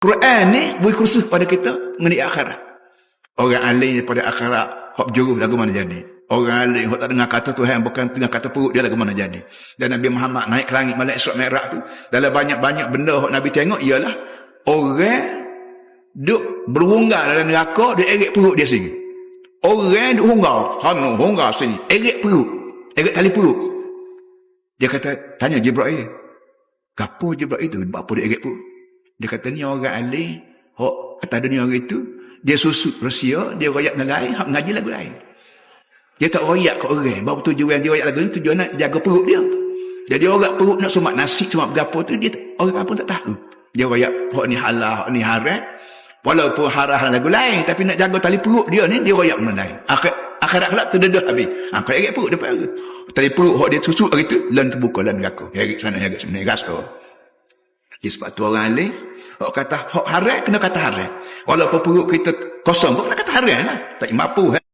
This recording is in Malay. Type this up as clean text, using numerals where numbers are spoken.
Quran ni beri kursus pada kita mengenai akhirat. Orang alim pada akhirat, hak berjuruh lagu mana jadi. Orang alim hak tak dengar kata Tuhan, bukan dengar kata perut dia lagu mana jadi. Dan Nabi Muhammad naik ke langit malam Isra' Mi'raj tu, dalam banyak-banyak benda hak Nabi tengok ialah orang duk berunggal dalam neraka, dia erik perut dia sendiri. Orang duk hunggal sini, erik perut, erik tali perut. Dia kata, tanya Jibril, gapo Jibril itu, apa dia erik perut? Dia kata, ni orang alim, hak kata dunia orang itu, dia susut Rusia, dia royak dengan lain, hak ngaji lagu lain. Dia tak royak ke orang, bahawa tujuan dia royak lagu ni, tujuan nak jaga perut dia. Jadi orang perut nak sumat nasi, sumat berapa tu, dia orang pun tak tahu. Dia royak, hak ni halal, hak ni haram. Walaupun haram lagu lain, tapi nak jaga tali perut dia ni, dia royak benda lain. Akhirat kelak terdedah habis. Kalau erik perut, dia perut. Tali perut, hak dia susut hari tu, lan terbuka, lan neraka. Erik sana, erik sini, rasa. Jadi sebab tu orang alim, hak kata hak haram, kena kata haram. Walaupun perut kita kosong pun kena kata haram lah. Tak mampu.